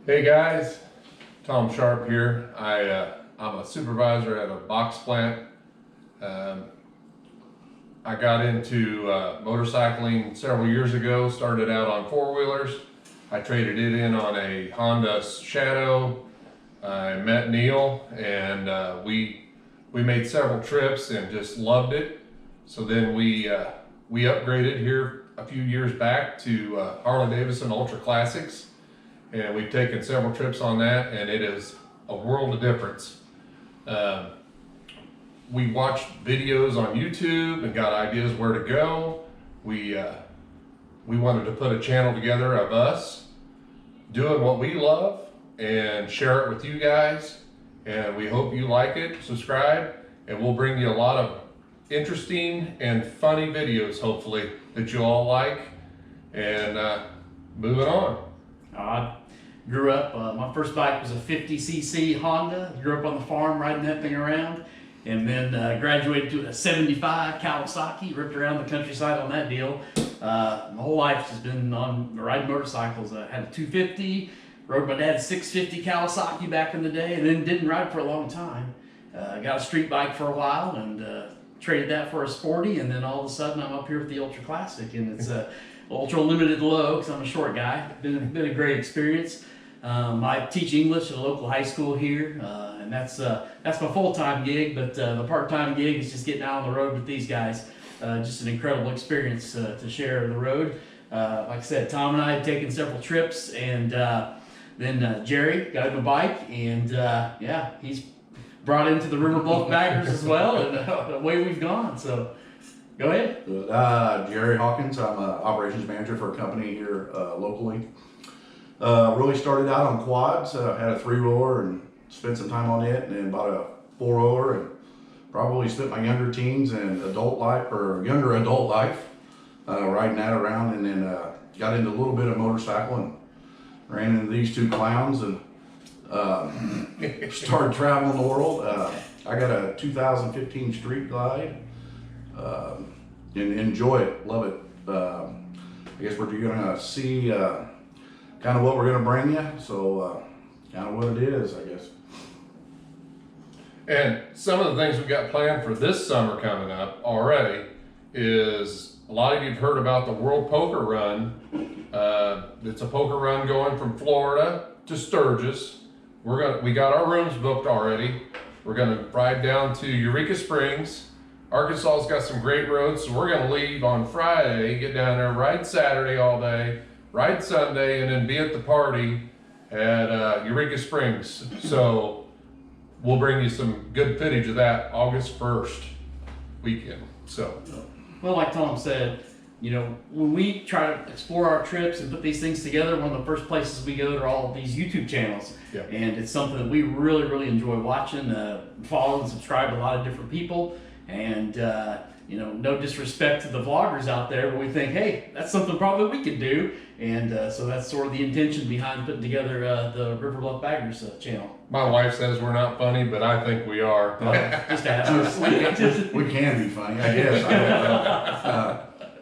Hey guys, Tom Sharp here. I'm a supervisor at a box plant. I got into motorcycling several years ago, started out on four-wheelers. I traded it in on a Honda Shadow. I met Neil and we made several trips and just loved it. So then we upgraded here a few years back to Harley Davidson Ultra Classics. And we've taken several trips on that, and it is a world of difference. We watched videos on YouTube and got ideas where to go. We wanted to put a channel together of us doing what we love and share it with you guys. And we hope you like it, subscribe, and we'll bring you a lot of interesting and funny videos, hopefully, that you all like. And moving on. I grew up, my first bike was a 50cc Honda. Grew up on the farm riding that thing around, and then graduated to a 75 Kawasaki, ripped around the countryside on that deal. My whole life has been on riding motorcycles. I had a 250, rode my dad's 650 Kawasaki back in the day, and then didn't ride for a long time. Got a street bike for a while and traded that for a sporty, and then all of a sudden I'm up here with the Ultra Classic, and it's a ultra limited low because I'm a short guy. Been a great experience. I teach English at a local high school here, and that's my full-time gig, but the part-time gig is just getting out on the road with these guys. Just an incredible experience to share the road. Like I said, Tom and I have taken several trips, and then Jerry got him a bike, and yeah, he's brought into the Riverbluff baggers as well, and away we've gone. So go ahead. Jerry Hawkins. I'm an operations manager for a company here locally. Really started out on quads. Had a 3-roller and spent some time on it, and then bought a 4-roller, and probably spent my younger teens and younger adult life riding that around, and then got into a little bit of motorcycle and ran into these two clowns and started traveling the world. I got a 2015 Street Glide. And enjoy it, love it. I guess we're gonna see kind of what we're gonna bring you, so kind of what it is, I guess. And some of the things we've got planned for this summer coming up already is, a lot of you have heard about the World Poker Run. It's a poker run going from Florida to Sturgis. We got our rooms booked already. We're gonna ride down to Eureka Springs. Arkansas's got some great roads, so we're gonna leave on Friday, get down there, ride Saturday all day, ride Sunday, and then be at the party at Eureka Springs. So we'll bring you some good footage of that August 1st weekend. So, well, like Tom said, you know, when we try to explore our trips and put these things together, one of the first places we go to all of these YouTube channels. Yeah. And it's something that we really enjoy watching, follow and subscribe to a lot of different people. And you know, no disrespect to the vloggers out there, but we think, hey, that's something probably we could do. And so that's sort of the intention behind putting together the Riverbluff Baggers channel. My wife says we're not funny, but I think we are. Just ask. We can be funny, I guess.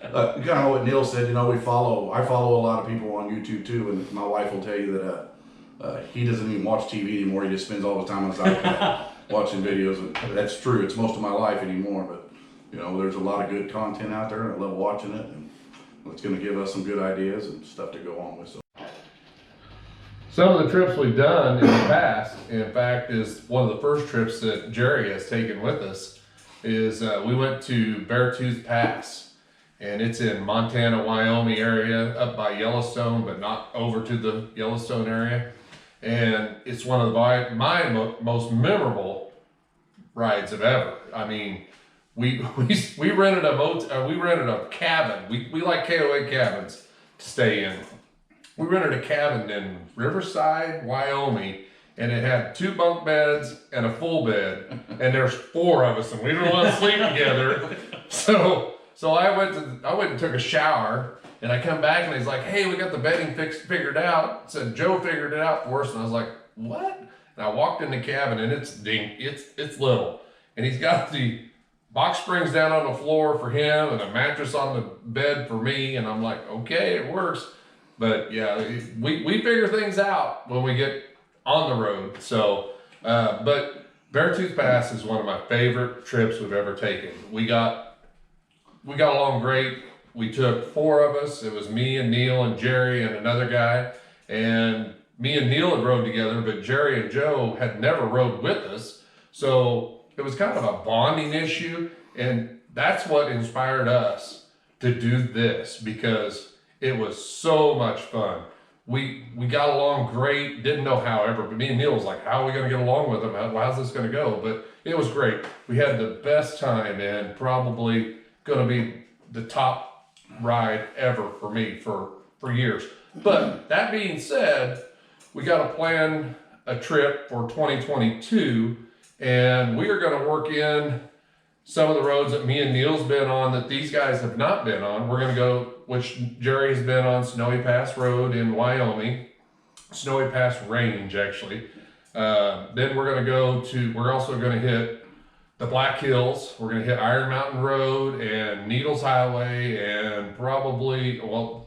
Kind of what Neil said, you know, I follow a lot of people on YouTube too, and my wife will tell you that he doesn't even watch TV anymore. He just spends all his time on his iPad watching videos, and that's true. It's most of my life anymore, but you know, there's a lot of good content out there, and I love watching it, and it's going to give us some good ideas and stuff to go on with. So, some of the trips we've done in the past, in fact, is one of the first trips that Jerry has taken with us, is we went to Beartooth Pass, and it's in Montana, Wyoming area, up by Yellowstone, but not over to the Yellowstone area. And it's one of my most memorable rides of ever. I mean, we rented a cabin. We like KOA cabins to stay in. We rented a cabin in Riverside, Wyoming, and it had 2 bunk beds and a full bed. And there's 4 of us, and we didn't want to sleep together. So I went and took a shower. And I come back and he's like, hey, we got the bedding figured out. Said Joe figured it out for us. And I was like, what? And I walked in the cabin, and it's little. And he's got the box springs down on the floor for him and a mattress on the bed for me. And I'm like, okay, it works. But yeah, we figure things out when we get on the road. So, but Beartooth Pass is one of my favorite trips we've ever taken. We got along great. We took 4 of us. It was me and Neil and Jerry and another guy. And me and Neil had rode together, but Jerry and Joe had never rode with us. So it was kind of a bonding issue. And that's what inspired us to do this, because it was so much fun. We got along great, didn't know however, but me and Neil was like, how are we gonna get along with them? How's this gonna go? But it was great. We had the best time, and probably gonna be the top ride ever for me for years. But that being said, we got to plan a trip for 2022, and we are going to work in some of the roads that me and Neil's been on that these guys have not been on. We're going to go, which Jerry's been on, Snowy Pass Road in Wyoming, Snowy Pass Range actually. Then we're also going to hit the Black Hills. We're going to hit Iron Mountain Road and Needles Highway, and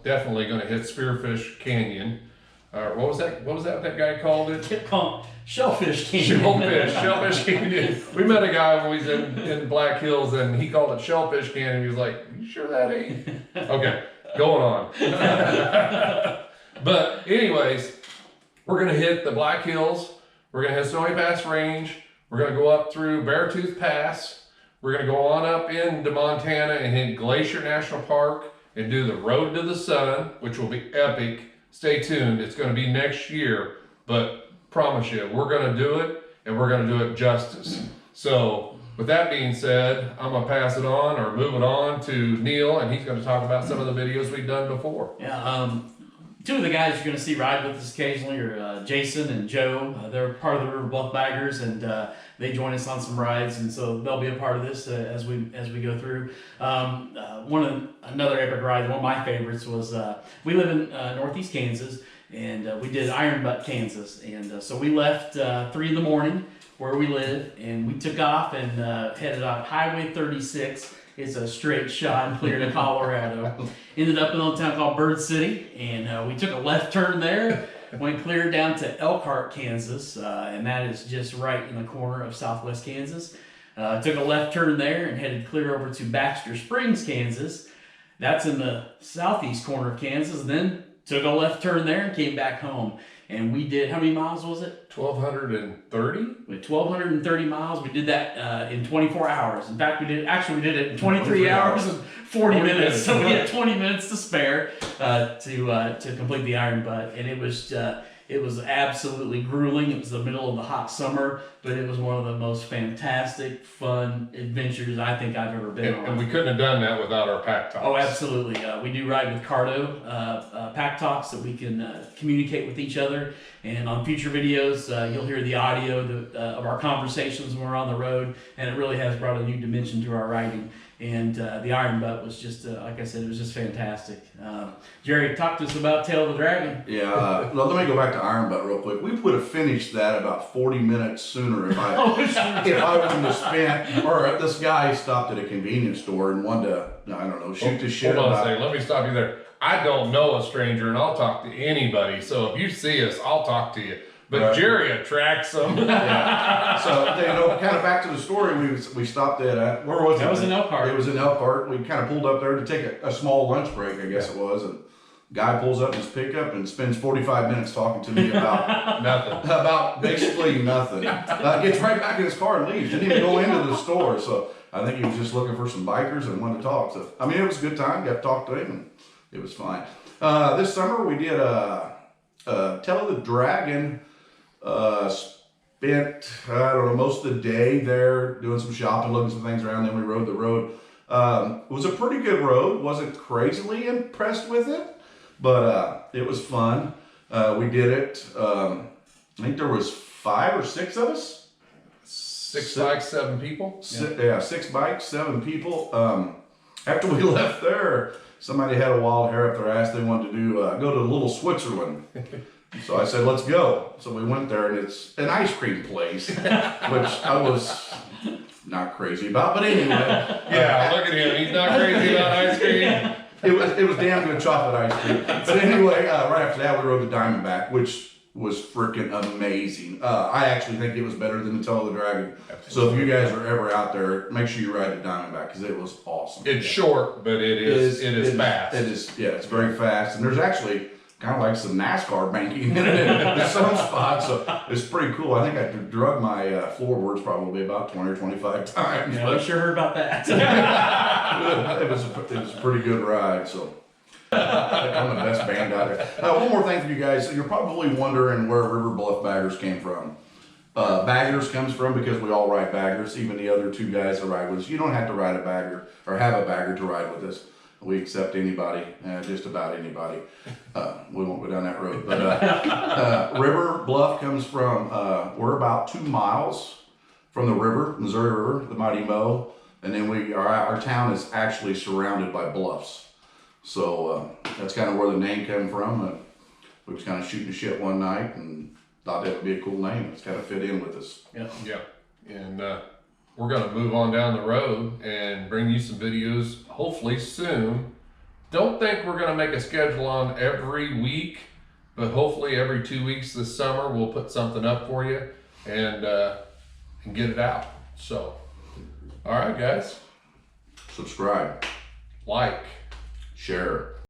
definitely going to hit Spearfish Canyon. What was that guy called it? Shellfish Canyon. Shellfish Canyon. We met a guy when we was in Black Hills, and he called it Shellfish Canyon. He was like, "You sure that ain't?" Okay, going on. But anyways, we're going to hit the Black Hills. We're going to hit Snowy Pass Range. We're going to go up through Beartooth Pass. We're going to go on up into Montana and hit Glacier National Park and do the Road to the Sun, which will be epic. Stay tuned. It's going to be next year, but promise you, we're going to do it, and we're going to do it justice. So with that being said, I'm going to pass it on or move it on to Neil, and he's going to talk about some of the videos we've done before. Yeah, 2 of the guys you're going to see ride with us occasionally are Jason and Joe. They're part of the Riverbluff Baggers, and they join us on some rides, and so they'll be a part of this as we go through. Another epic ride, one of my favorites was we live in northeast Kansas, and we did Iron Butt, Kansas, and so we left 3 in the morning where we live, and we took off and headed on Highway 36. It's a straight shot clear to Colorado. Ended up in a little town called Bird City, and we took a left turn there, went clear down to Elkhart, Kansas, and that is just right in the corner of southwest Kansas. Took a left turn there and headed clear over to Baxter Springs, Kansas. That's in the southeast corner of Kansas. Then took a left turn there and came back home. And we did, how many miles was it? 1,230? With 1,230 miles. We did that in 24 hours. In fact, we did it in 23 hours and 40 minutes. So we had 20 minutes to spare to complete the Iron Butt. And it was absolutely grueling. It was the middle of the hot summer, but it was one of the most fantastic, fun adventures I think I've ever been on. And we couldn't have done that without our pack talks. Oh, absolutely. We do ride with Cardo pack talks that we can communicate with each other. And on future videos, you'll hear the audio of our conversations when we're on the road, and it really has brought a new dimension to our riding. And the Iron Butt was just, like I said, it was just fantastic. Jerry, talk to us about Tail of the Dragon. Yeah, let me go back to Iron Butt real quick. We would have finished that about 40 minutes sooner if I wouldn't have spent, or this guy stopped at a convenience store and wanted to, I don't know, shoot the shit Hold on about a second, let me stop you there. I don't know a stranger, and I'll talk to anybody. So if you see us, I'll talk to you. But right. Jerry attracts them. Yeah. So, kind of back to the story, we stopped at, where was it? That was in Elkhart. It was in Elkhart. We kind of pulled up there to take a small lunch break, I guess it was. And guy pulls up his pickup and spends 45 minutes talking to me about nothing. About basically nothing. Gets right back in his car and leaves. Didn't even go into the store. So I think he was just looking for some bikers and wanted to talk. So, I mean, it was a good time. Got to talk to him, and it was fine. This summer we did Tail of the Dragon. Spent, I don't know, most of the day there doing some shopping, looking some things around. Then we rode the road. It was a pretty good road. Wasn't crazily impressed with it, but it was fun. We did it. I think there was 5 or 6 of us. 6 bikes, 7 people. 6 bikes, 7 people. After we left there, somebody had a wild hair up their ass. They wanted to go to Little Switzerland. So I said, let's go. So we went there, and it's an ice cream place, which I was not crazy about. But anyway. Yeah, look at him. He's not crazy about ice cream. It was damn good chocolate ice cream. So anyway, right after that, we rode the Diamondback, which was freaking amazing. I actually think it was better than the Tail of the Dragon. So if you guys are ever out there, make sure you ride the Diamondback because it was awesome. It's short, but it is fast. It is, yeah, it's very fast. And there's actually kind of like some NASCAR banking in it in some spots. So it's pretty cool. I think I drug my floorboards probably about 20 or 25 times. Yeah, I sure heard about that. it was a pretty good ride. So I'm the best band out there. One more thing for you guys. So you're probably wondering where Riverbluff Baggers came from. Baggers comes from because we all ride baggers, even the other two guys that ride with us. You don't have to ride a bagger or have a bagger to ride with us. We accept anybody, just about anybody. We won't go down that road. But River Bluff comes from, we're about 2 miles from the river, Missouri River, the Mighty Mo. And then our town is actually surrounded by bluffs. So that's kind of where the name came from. We was kind of shooting the shit one night and thought that would be a cool name. It's kind of fit in with us. Yeah. And we're going to move on down the road and bring you some videos hopefully soon. Don't think we're going to make a schedule on every week, but hopefully every 2 weeks this summer we'll put something up for you and get it out. So, all right, guys. Subscribe. Like. Share.